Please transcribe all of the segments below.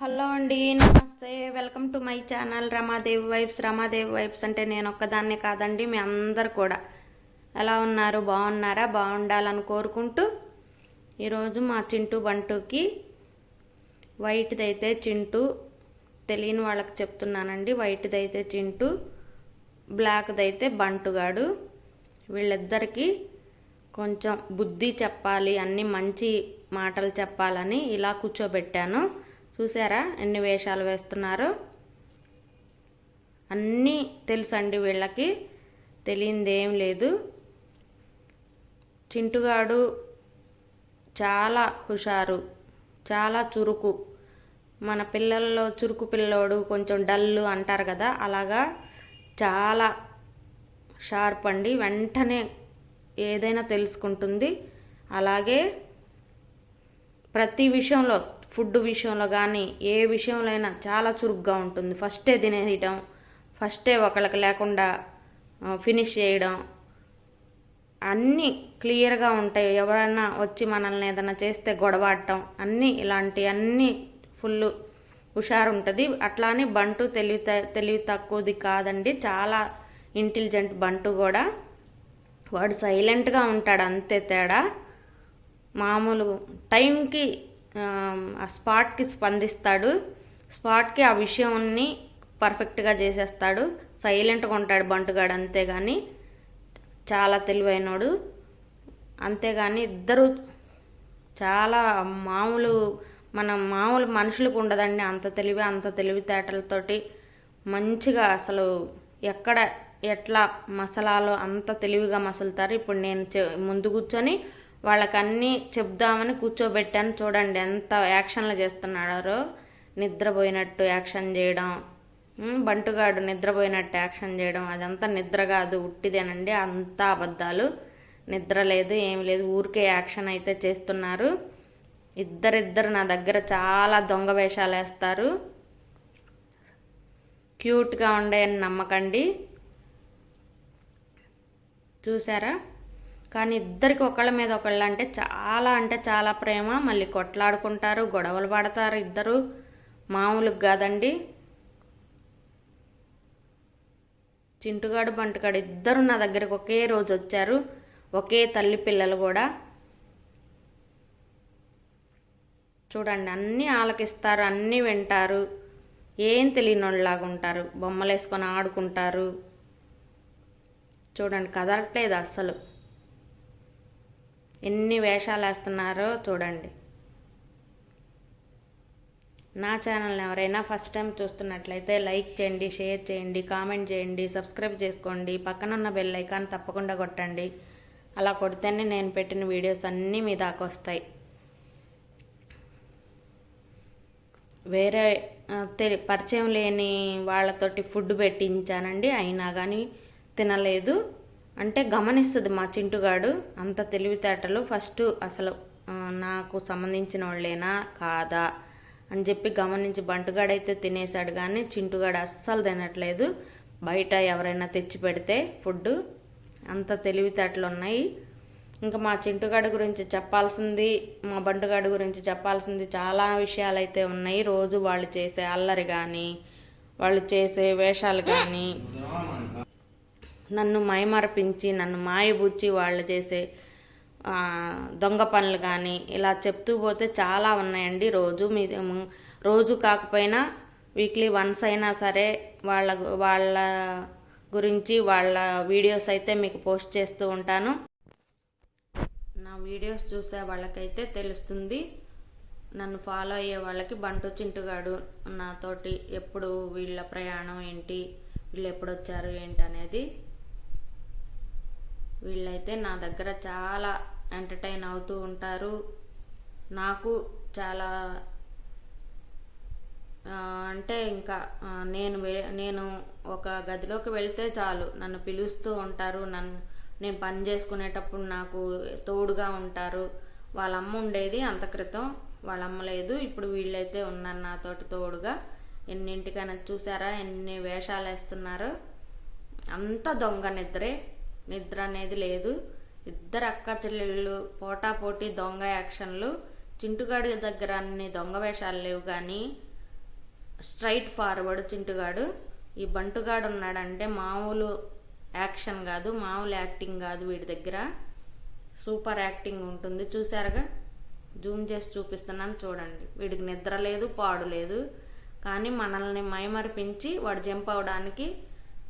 Hello అండి, నమస్తే. Welcome to my channel Ramadevi vibes. Ramadevi vibes అంటే నేను ఒక్కదాన్నే కాదండి, మీ అందరు కూడా ఎలా ఉన్నారు? బాగున్నారా? బాగుండాలని కోరుకుంటూ ఈరోజు మా చింటూ బంటుకి వైట్దైతే చింటూ, తెలియని వాళ్ళకి చెప్తున్నానండి. వైట్దైతే చింటూ, బ్లాక్దైతే బంటుగాడు. వీళ్ళిద్దరికీ కొంచెం బుద్ధి చెప్పాలి, అన్ని మంచి మాటలు చెప్పాలని ఇలా కూర్చోబెట్టాను. చూసారా ఎన్ని వేషాలు వేస్తున్నారో? అన్నీ తెలుసండి వీళ్ళకి, తెలియందేం లేదు. చింటుగాడు చాలా హుషారు, చాలా చురుకు. మన పిల్లల్లో చురుకు పిల్లోడు కొంచెం డల్లు అంటారు కదా, అలాగా చాలా షార్ప్ అండి. వెంటనే ఏదైనా తెలుసుకుంటుంది. అలాగే ప్రతి విషయంలో, ఫుడ్ విషయంలో కానీ ఏ విషయంలో అయినా చాలా చురుగ్గా ఉంటుంది. ఫస్టే తినేయడం, ఫస్టే ఒకళ్ళకి లేకుండా ఫినిష్ చేయడం, అన్నీ క్లియర్గా ఉంటాయి. ఎవరైనా వచ్చి మనల్ని ఏదైనా చేస్తే గొడవాడటం, అన్నీ ఇలాంటి అన్నీ ఫుల్ హుషారు ఉంటుంది. అట్లానే బంటు తెలివి తక్కువది కాదండి, చాలా ఇంటెలిజెంట్ బంటు కూడా. వాడు సైలెంట్గా ఉంటాడు, అంతే తేడా. మామూలు టైంకి ఆ స్పాట్కి స్పందిస్తాడు, స్పాట్కి ఆ విషయాన్ని పర్ఫెక్ట్గా చేసేస్తాడు. సైలెంట్గా ఉంటాడు బంటుగాడు, అంతేగాని చాలా తెలివైనోడు. అంతేగాని ఇద్దరు చాలా మామూలు మనుషులకు ఉండదండి అంత తెలివి, అంత తెలివితేటలతోటి మంచిగా అసలు ఎక్కడ ఎట్లా మసలాలో అంత తెలివిగా మసులుతారు. ఇప్పుడు నేను ముందు కూర్చొని వాళ్ళకన్నీ చెప్దామని కూర్చోబెట్టాను. చూడండి ఎంత యాక్షన్లు చేస్తున్నాడో. నిద్రపోయినట్టు యాక్షన్ చేయడం, బంటుగాడు నిద్రపోయినట్టు యాక్షన్ చేయడం, అదంతా నిద్ర కాదు, ఉట్టిదేనండి. అంతా అబద్ధాలు. నిద్ర లేదు, ఏం లేదు, ఊరికే యాక్షన్ అయితే చేస్తున్నారు. ఇద్దరిద్దరు నా దగ్గర చాలా దొంగ వేషాలు వేస్తారు. క్యూట్గా ఉండేయని నమ్మకండి. చూసారా? కానీ ఇద్దరికి ఒకళ్ళ మీద ఒకళ్ళు అంటే చాలా ప్రేమ. మళ్ళీ కొట్లాడుకుంటారు, గొడవలు పడతారు ఇద్దరు, మామూలుగా కాదండి. చింటుగాడు బంటుగాడు ఇద్దరు నా దగ్గరికి ఒకే రోజు వచ్చారు, ఒకే తల్లి పిల్లలు కూడా. చూడండి, అన్నీ ఆలకిస్తారు, అన్నీ వింటారు, ఏం తెలియని వాళ్ళలాగా ఉంటారు. బొమ్మలు వేసుకొని ఆడుకుంటారు. చూడండి, కదలట్లేదు అస్సలు. ఎన్ని వేషాలు వేస్తున్నారో చూడండి. నా ఛానల్ని ఎవరైనా ఫస్ట్ టైం చూస్తున్నట్లయితే లైక్ చేయండి, షేర్ చేయండి, కామెంట్ చేయండి, సబ్స్క్రైబ్ చేసుకోండి. పక్కనున్న బెల్ ఐకాన్ తప్పకుండా కొట్టండి. అలా కొడితేనే నేను పెట్టిన వీడియోస్ అన్నీ మీ దాకా వస్తాయి. వేరే పరిచయం లేని వాళ్ళతోటి ఫుడ్ పెట్టించానండి, అయినా కానీ తినలేదు. అంటే గమనిస్తుంది మా చింటుగాడు, అంత తెలివితేటలు. ఫస్ట్ అసలు నాకు సంబంధించిన వాళ్ళేనా కాదా అని చెప్పి గమనించి బంటుగాడైతే తినేశాడు, కానీ చింటుగాడు అస్సలు తినట్లేదు. బయట ఎవరైనా తెచ్చి పెడితే ఫుడ్, అంత తెలివితేటలు ఉన్నాయి. ఇంకా మా చింటుగాడి గురించి చెప్పాల్సింది, మా బంటుగాడి గురించి చెప్పాల్సింది చాలా విషయాలు అయితే ఉన్నాయి. రోజు వాళ్ళు చేసే అల్లరి కానీ, వాళ్ళు చేసే వేషాలు కానీ, నన్ను మైమరపించి నన్ను మాయబుచ్చి వాళ్ళు చేసే దొంగ పనులు కానీ, ఇలా చెప్తూ పోతే చాలా ఉన్నాయండి. రోజు కాకపోయినా వీక్లీ వన్స్ అయినా సరే వాళ్ళ గురించి వాళ్ళ వీడియోస్ అయితే మీకు పోస్ట్ చేస్తూ ఉంటాను. నా వీడియోస్ చూసే వాళ్ళకైతే తెలుస్తుంది. నన్ను ఫాలో అయ్యే వాళ్ళకి బంటు చింటుగాడు నాతోటి ఎప్పుడు, వీళ్ళ ప్రయాణం ఏంటి, వీళ్ళు ఎప్పుడు వచ్చారు ఏంటి అనేది. వీళ్ళైతే నా దగ్గర చాలా ఎంటర్టైన్ అవుతూ ఉంటారు. నాకు చాలా అంటే ఇంకా నేను ఒక గదిలోకి వెళ్తే చాలు నన్ను పిలుస్తూ ఉంటారు. నేను పని చేసుకునేటప్పుడు నాకు తోడుగా ఉంటారు. వాళ్ళ అమ్మ ఉండేది అంత క్రితం, వాళ్ళ అమ్మ లేదు, ఇప్పుడు వీళ్ళైతే ఉన్నారు నాతోటి తోడుగా. ఎన్నింటికైనా చూసారా ఎన్ని వేషాలు వేస్తున్నారో. అంత దొంగ నిద్ర అనేది లేదు. ఇద్దరు అక్క చెల్లెళ్ళు పోటాపోటీ దొంగ యాక్షన్లు. చింటుగాడి దగ్గర అన్ని దొంగ వేషాలు లేవు, కానీ స్ట్రైట్ ఫార్వర్డ్ చింటుగాడు. ఈ బంటుగాడు ఉన్నాడంటే మామూలు యాక్షన్ కాదు, మామూలు యాక్టింగ్ కాదు వీడి దగ్గర. సూపర్ యాక్టింగ్ ఉంటుంది. చూసారుగా, జూమ్ చేసి చూపిస్తున్నాను చూడండి. వీడికి నిద్ర లేదు, పాడు లేదు, కానీ మనల్ని మైమరిపించి వాడు జంప్ అవడానికి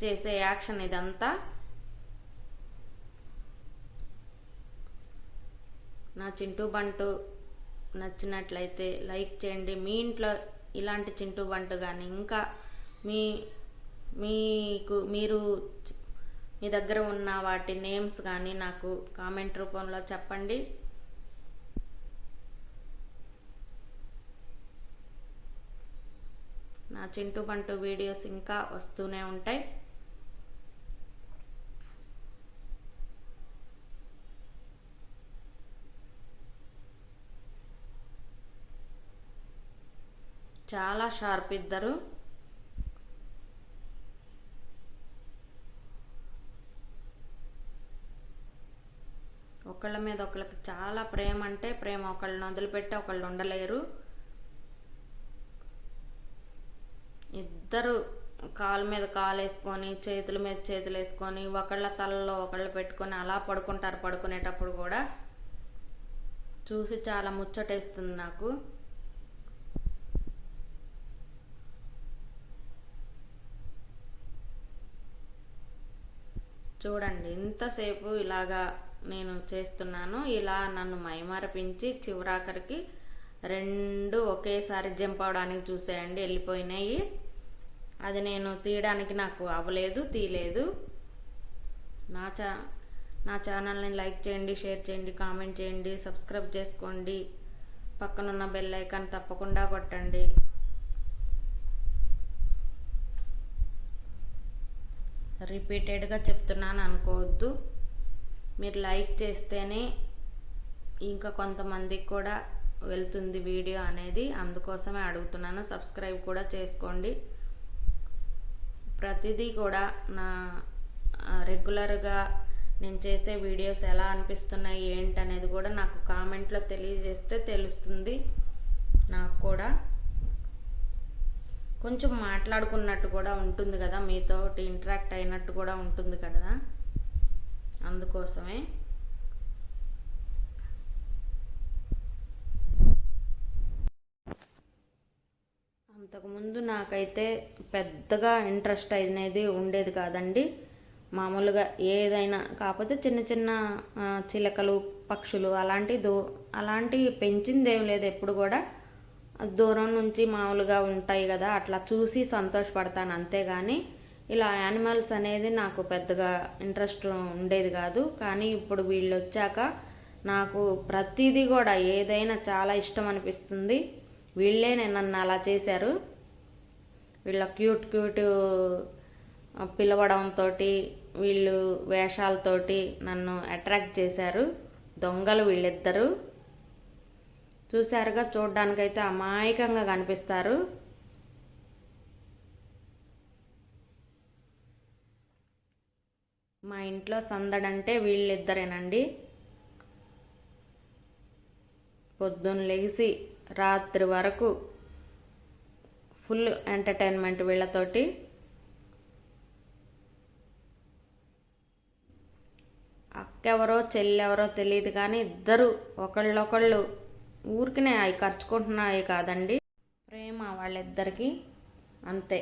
చేసే యాక్షన్ ఇదంతా. నా చింటూ బంటు నచ్చినట్లయితే లైక్ చేయండి. మీ ఇంట్లో ఇలాంటి చింటూ బంటు కానీ ఇంకా మీరు మీ దగ్గర ఉన్న వాటి నేమ్స్ కానీ నాకు కామెంట్ రూపంలో చెప్పండి. నా చింటూ బంటు వీడియోస్ ఇంకా వస్తూనే ఉంటాయి. చాలా షార్ప్ ఇద్దరు. ఒకళ్ళ మీద ఒకళ్ళకి చాలా ప్రేమ అంటే ప్రేమ. ఒకళ్ళని వదిలిపెట్టి ఒకళ్ళు ఉండలేరు. ఇద్దరు కాలు మీద కాలు వేసుకొని చేతుల మీద చేతులు వేసుకొని ఒకళ్ళ తలలో ఒకళ్ళు పెట్టుకొని అలా పడుకుంటారు. పడుకునేటప్పుడు కూడా చూసి చాలా ముచ్చటేస్తుంది నాకు. చూడండి, ఇంతసేపు ఇలాగా నేను చేస్తున్నాను. ఇలా నన్ను మైమరపించి చివరాఖరికి రెండు ఒకేసారి జంప్ అవడానికి చూసేయండి, వెళ్ళిపోయినాయి. అది నేను తీయడానికి నాకు అవ్వలేదు, తీయలేదు. నా ఛానల్ని లైక్ చేయండి, షేర్ చేయండి, కామెంట్ చేయండి, సబ్స్క్రైబ్ చేసుకోండి. పక్కనున్న బెల్ ఐకాన్ తప్పకుండా కొట్టండి. రిపీటెడ్గా చెప్తున్నాను అనుకోవద్దు. మీరు లైక్ చేస్తేనే ఇంకా కొంతమందికి కూడా వెళ్తుంది వీడియో అనేది, అందుకోసమే అడుగుతున్నాను. సబ్స్క్రైబ్ కూడా చేసుకోండి. ప్రతిదీ కూడా నా రెగ్యులర్గా నేను చేసే వీడియోస్ ఎలా అనిపిస్తున్నాయి ఏంటనేది కూడా నాకు కామెంట్లో తెలియజేస్తే తెలుస్తుంది. నాకు కూడా కొంచెం మాట్లాడుకున్నట్టు కూడా ఉంటుంది కదా, మీతో ఇంటరాక్ట్ అయినట్టు కూడా ఉంటుంది కదా, అందుకోసమే. అంతకుముందు నాకైతే పెద్దగా ఇంట్రెస్ట్ అనేది ఉండేది కాదండి. మామూలుగా ఏదైనా, కాకపోతే చిన్న చిన్న చిలకలు, పక్షులు అలాంటివి పెంచింది ఏం లేదు. ఎప్పుడు కూడా దూరం నుంచి మామూలుగా ఉంటాయి కదా, అట్లా చూసి సంతోషపడతాను అంతేగాని ఇలా యానిమల్స్ అనేది నాకు పెద్దగా ఇంట్రెస్ట్ ఉండేది కాదు. కానీ ఇప్పుడు వీళ్ళు వచ్చాక నాకు ప్రతిదీ కూడా ఏదైనా చాలా ఇష్టం అనిపిస్తుంది. వీళ్ళే నన్ను అలా చేశారు. వీళ్ళ క్యూట్ పిలవడంతో, వీళ్ళు వేషాలతోటి నన్ను అట్రాక్ట్ చేశారు. దొంగలు వీళ్ళిద్దరు. చూశారుగా, చూడ్డానికైతే అమాయకంగా కనిపిస్తారు. మా ఇంట్లో సందడంటే వీళ్ళిద్దరేనండి. పొద్దున్న లేచి రాత్రి వరకు ఫుల్ ఎంటర్టైన్మెంట్ వీళ్ళతోటి. అక్కెవరో చెల్లెవరో తెలియదు కానీ ఇద్దరు ఒకళ్ళొకళ్ళు ఊరికినే అవి ఖర్చుకుంటున్నాయి కాదండి, ప్రేమ వాళ్ళిద్దరికి అంతే.